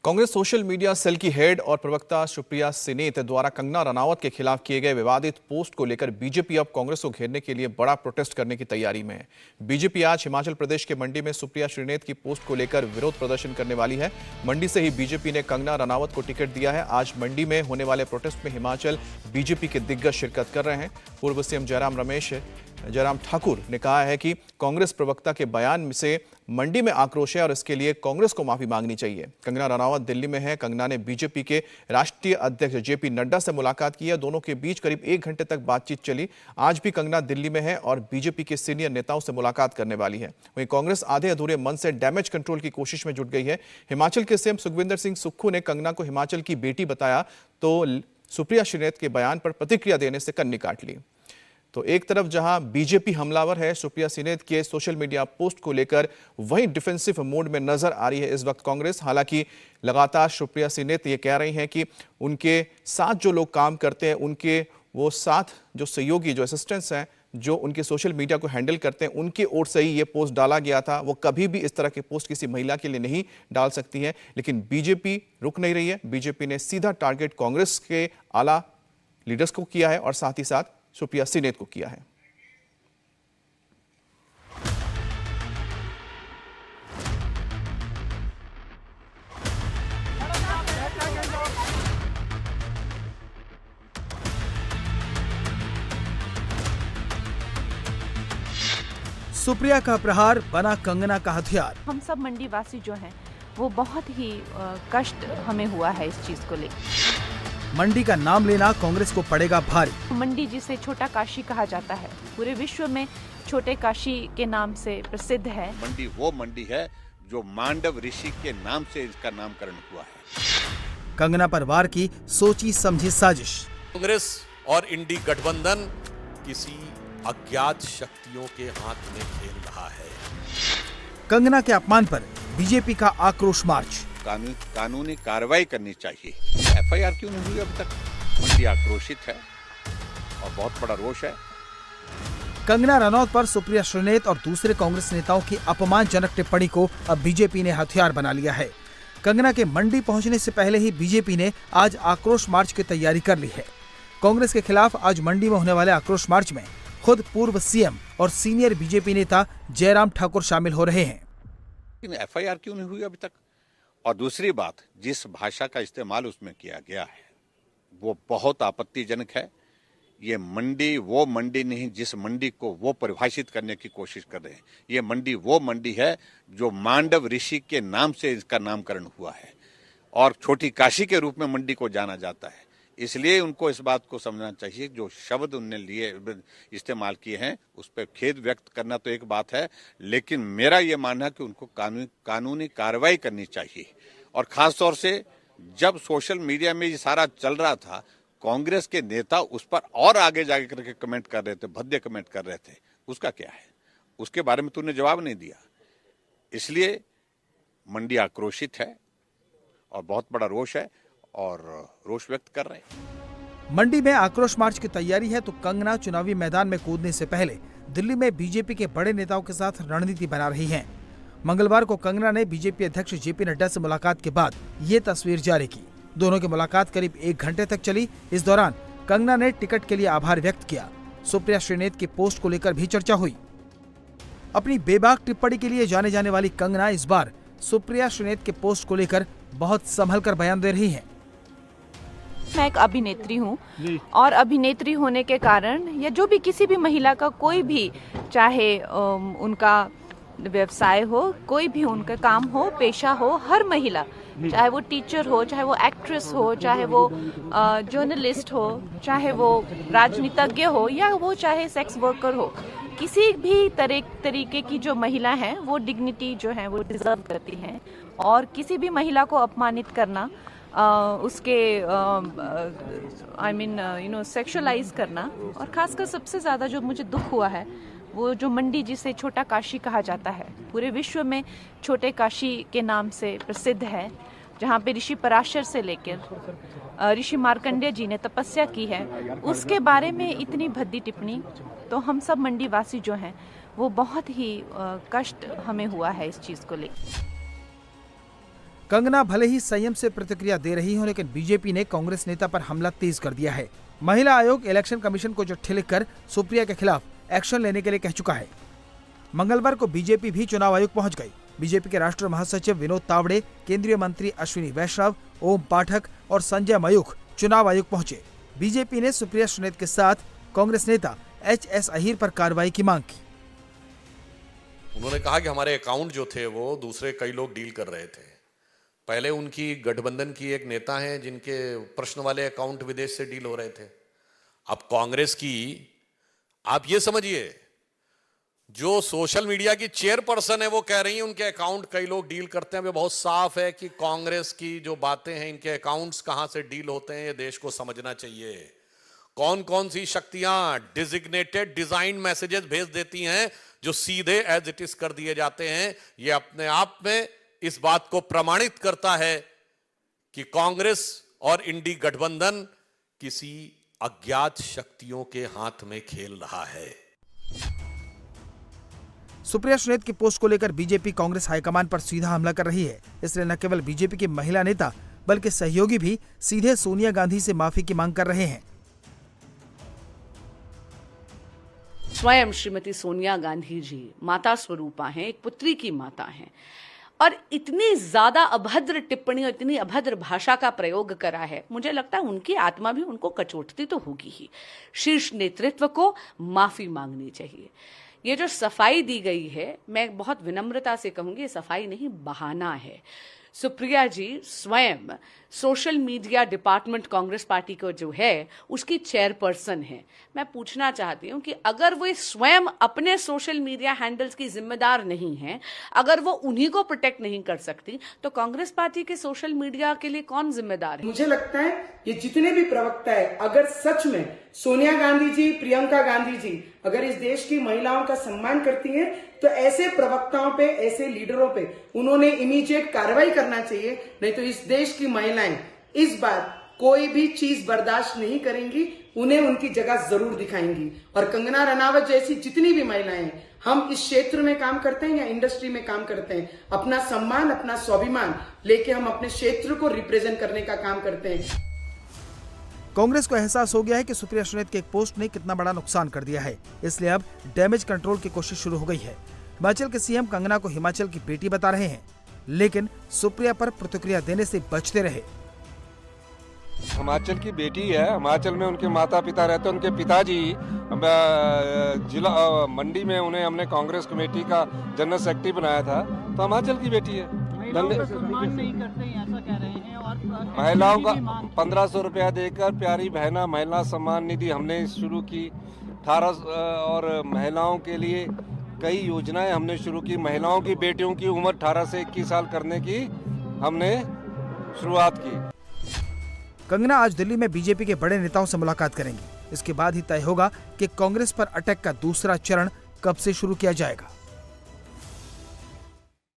Congress social media cell की head और प्रवक्ता सुप्रिया सिनेत द्वारा कंगना रनावत के खिलाफ किए गए विवादित पोस्ट को लेकर बीजेपी अब कांग्रेस को घेरने के लिए बड़ा प्रोटेस्ट करने की तैयारी में है। बीजेपी आज हिमाचल प्रदेश के मंडी में सुप्रिया सिनेत की पोस्ट को लेकर विरोध प्रदर्शन करने वाली है। मंडी से ही बीजेपी ने कंगना रनावत को टिकट दिया है। आज मंडी में होने वाले प्रोटेस्ट में हिमाचल बीजेपी के दिग्गज शिरकत कर रहे हैं। पूर्व सीएम जयराम ठाकुर ने कहा है कि कांग्रेस प्रवक्ता के बयान से मंडी में आक्रोश है और इसके लिए कांग्रेस को माफी मांगनी चाहिए। कंगना रनावत दिल्ली में है। कंगना ने बीजेपी के राष्ट्रीय अध्यक्ष जेपी नड्डा से मुलाकात की है। दोनों के बीच करीब 1 घंटे तक बातचीत चली। आज भी कंगना दिल्ली में है और बीजेपी के सीनियर नेताओं से मुलाकात करने वाली है। वहीं कांग्रेस आधे अधूरे मन से डैमेज कंट्रोल की कोशिश में जुट गई है। हिमाचल के सीएम सुखविंदर सिंह सुक्खू ने कंगना को हिमाचल की बेटी बताया तो सुप्रिया सिनेत के बयान पर प्रतिक्रिया देने से कन्नी काट ली। तो एक तरफ जहां बीजेपी हमलावर है सुप्रिया सिनेत के सोशल मीडिया पोस्ट को लेकर, वहीं डिफेंसिव मोड में नजर आ रही है इस वक्त कांग्रेस। हालांकि लगातार सुप्रिया सिनेत ये कह रही हैं कि उनके साथ जो लोग काम करते हैं, उनके वो साथ जो सहयोगी, जो असिस्टेंट्स हैं, जो उनके सोशल मीडिया को हैंडल करते हैं, उनके ओर से ही ये पोस्ट डाला गया था। वो कभी भी इस तरह के पोस्ट किसी महिला के लिए नहीं डाल सकती है। लेकिन बीजेपी रुक नहीं रही है। बीजेपी ने सीधा टारगेट कांग्रेस के आला लीडर्स को किया है और साथ ही साथ सुप्रिया सिनेत को किया है। सुप्रिया का प्रहार बना कंगना का हथियार। हम सब मंडी वासी जो हैं वो बहुत ही कष्ट हमें हुआ है इस चीज को लेकर। मंडी का नाम लेना कांग्रेस को पड़ेगा भारी। मंडी जिसे छोटा काशी कहा जाता है, पूरे विश्व में छोटे काशी के नाम से प्रसिद्ध है। मंडी वो मंडी है जो मांडव ऋषि के नाम से इसका नामकरण हुआ है। कंगना पर वार की सोची समझी साजिश। कांग्रेस और इंडी गठबंधन किसी अज्ञात शक्तियों के हाथ में खेल रहा है। कंगना के अपमान पर बीजेपी का आक्रोश मार्च। कानूनी कार्रवाई करनी चाहिए। एफआईआर क्यों नहीं हुई अभी तक? मंडी आक्रोशित है और बहुत बड़ा रोष है। कंगना रनौत पर सुप्रिया सिनेत और दूसरे कांग्रेस नेताओं की अपमानजनक टिप्पणी को अब बीजेपी ने हथियार बना लिया है। कंगना के मंडी पहुंचने से पहले ही बीजेपी ने आज आक्रोश मार्च की तैयारी कर ली है। कांग्रेस के खिलाफ आज मंडी में होने वाले आक्रोश मार्च में खुद पूर्व सीएम और सीनियर बीजेपी नेता जयराम ठाकुर शामिल हो रहे हैं। एफआईआर क्यों नहीं हुई अभी तक? और दूसरी बात, जिस भाषा का इस्तेमाल उसमें किया गया है वो बहुत आपत्तिजनक है। ये मंडी वो मंडी नहीं जिस मंडी को वो परिभाषित करने की कोशिश कर रहे हैं। ये मंडी वो मंडी है जो मांडव ऋषि के नाम से इसका नामकरण हुआ है और छोटी काशी के रूप में मंडी को जाना जाता है। इसलिए उनको इस बात को समझना चाहिए, जो शब्द उनने लिए इस्तेमाल किए हैं उस पर खेद व्यक्त करना तो एक बात है, लेकिन मेरा ये मानना है कि उनको कानूनी कार्रवाई करनी चाहिए। और खास तौर से जब सोशल मीडिया में ये सारा चल रहा था, कांग्रेस के नेता उस पर और आगे जाके करके कमेंट कर रहे थे, भद्दे कमेंट कर रहे थे। उसका क्या है? उसके बारे में तूने जवाब नहीं दिया। इसलिए मंडी आक्रोशित है और बहुत बड़ा रोष है और रोष व्यक्त कर रहे हैं। मंडी में आक्रोश मार्च की तैयारी है तो कंगना चुनावी मैदान में कूदने से पहले दिल्ली में बीजेपी के बड़े नेताओं के साथ रणनीति बना रही हैं। मंगलवार को कंगना ने बीजेपी अध्यक्ष जेपी नड्डा से मुलाकात के बाद ये तस्वीर जारी की। दोनों की मुलाकात करीब 1 घंटे तक चली। इस दौरान कंगना ने टिकट के लिए आभार व्यक्त किया। सुप्रिया सिनेत के पोस्ट को लेकर भी चर्चा हुई। अपनी बेबाक टिप्पणी के लिए जाने जाने वाली कंगना इस बार सुप्रिया सिनेत के पोस्ट को लेकर बहुत संभल कर बयान दे रही है। मैं एक अभिनेत्री हूँ और अभिनेत्री होने के कारण या जो भी किसी भी महिला का कोई भी, चाहे उनका व्यवसाय हो, कोई भी उनका काम हो, पेशा हो, हर महिला, चाहे वो टीचर हो, चाहे वो एक्ट्रेस हो, चाहे वो जर्नलिस्ट हो, चाहे वो राजनीतिज्ञ हो या वो चाहे सेक्स वर्कर हो, किसी भी तरीके की जो महिला है वो डिग्निटी जो है वो डिजर्व करती है। और किसी भी महिला को अपमानित करना, उसके सेक्सुअलाइज करना, और खासकर सबसे ज़्यादा जो मुझे दुख हुआ है वो जो मंडी जिसे छोटा काशी कहा जाता है, पूरे विश्व में छोटे काशी के नाम से प्रसिद्ध है, जहाँ पे ऋषि पराशर से लेकर ऋषि मार्कंडेय जी ने तपस्या की है, उसके बारे में इतनी भद्दी टिप्पणी, तो हम सब मंडी वासी जो हैं वो बहुत ही कष्ट हमें हुआ है इस चीज़ को लेकर। कंगना भले ही संयम से प्रतिक्रिया दे रही हो, लेकिन बीजेपी ने कांग्रेस नेता पर हमला तेज कर दिया है। महिला आयोग इलेक्शन कमीशन को चिट्ठी लिखकर सुप्रिया के खिलाफ एक्शन लेने के लिए कह चुका है। मंगलवार को बीजेपी भी चुनाव आयोग पहुंच गई। बीजेपी के राष्ट्रीय महासचिव विनोद तावड़े, केंद्रीय मंत्री अश्विनी वैष्णव, ओम पाठक और संजय मयूख चुनाव आयोग पहुंचे। बीजेपी ने सुप्रिया सुनीत के साथ कांग्रेस नेता एच.एस. अहीर पर कार्रवाई की मांग की। उन्होंने कहा कि हमारे अकाउंट जो थे वो दूसरे कई लोग डील कर रहे थे। पहले उनकी गठबंधन की एक नेता हैं जिनके प्रश्न वाले अकाउंट विदेश से डील हो रहे थे। अब कांग्रेस की आप ये समझिए, जो सोशल मीडिया की चेयरपर्सन है वो कह रही है उनके अकाउंट कई लोग डील करते हैं। बहुत साफ है कि कांग्रेस की जो बातें हैं, इनके अकाउंट्स कहां से डील होते हैं, ये देश को समझना चाहिए। कौन कौन सी शक्तियां डिजिग्नेटेड डिजाइन मैसेजेस भेज देती हैं जो सीधे एज इट इज कर दिए जाते हैं, ये अपने आप में इस बात को प्रमाणित करता है कि कांग्रेस और इंडी गठबंधन किसी अज्ञात शक्तियों के हाथ में खेल रहा है। सुप्रिया सुनीत की पोस्ट को लेकर बीजेपी कांग्रेस हाईकमान पर सीधा हमला कर रही है। इसलिए न केवल बीजेपी की महिला नेता बल्कि सहयोगी भी सीधे सोनिया गांधी से माफी की मांग कर रहे हैं। स्वयं श्रीमती सोनिया गांधी जी माता स्वरूपा हैं, एक पुत्री की माता हैं, और इतनी ज्यादा अभद्र टिप्पणी और इतनी अभद्र भाषा का प्रयोग करा है, मुझे लगता है उनकी आत्मा भी उनको कचोटती तो होगी ही। शीर्ष नेतृत्व को माफी मांगनी चाहिए। ये जो सफाई दी गई है, मैं बहुत विनम्रता से कहूंगी, सफाई नहीं बहाना है। सुप्रिया जी स्वयं social media department Congress party को जो है उसकी चेयरपर्सन है। मैं पूछना चाहती हूं कि अगर वो स्वयं अपने सोशल मीडिया हैंडल्स की जिम्मेदार नहीं है, अगर वो उन्हीं को प्रोटेक्ट नहीं कर सकती, तो कांग्रेस पार्टी के सोशल मीडिया के लिए कौन जिम्मेदार है? मुझे लगता है ये जितने भी प्रवक्ता है, अगर सच में सोनिया गांधी जी, प्रियंका गांधी जी अगर इस देश की महिलाओं का सम्मान करती हैं, तो ऐसे प्रवक्ताओं पे, ऐसे लीडरों पे उन्होंने इमीडिएट कार्रवाई करना चाहिए। नहीं तो इस देश की महिलाएं इस बार कोई भी चीज बर्दाश्त नहीं करेंगी, उन्हें उनकी जगह जरूर दिखाएंगी। और कंगना रनावत जैसी जितनी भी महिलाएं हैं, हम इस क्षेत्र में काम करते हैं या इंडस्ट्री में काम करते हैं, अपना सम्मान, अपना स्वाभिमान लेके हम अपने क्षेत्र को रिप्रेजेंट करने का काम करते हैं। कांग्रेस को एहसास हो गया है कि सुप्रिया सुनीत के एक पोस्ट ने कितना बड़ा नुकसान कर दिया है, इसलिए अब डैमेज कंट्रोल की कोशिश शुरू हो गई है। हिमाचल के सीएम कंगना को हिमाचल की बेटी बता रहे हैं, लेकिन सुप्रिया पर प्रतिक्रिया देने से बचते रहे। हिमाचल की बेटी है, हिमाचल में उनके माता पिता रहते हैं। उनके पिताजी जिला मंडी में, उन्हें हमने कांग्रेस कमेटी का जनरल सेक्रेटरी बनाया था, तो हिमाचल की बेटी है। महिलाओं का 1500 रुपया देकर प्यारी बहना महिला सम्मान निधि हमने शुरू की। 18 और महिलाओं के लिए कई योजनाएं हमने शुरू की। महिलाओं की बेटियों की उम्र 18 से 21 साल करने की हमने शुरुआत की। कंगना आज दिल्ली में बीजेपी के बड़े नेताओं से मुलाकात करेंगी। इसके बाद ही तय होगा कि कांग्रेस पर अटैक का दूसरा चरण कब से शुरू किया जाएगा।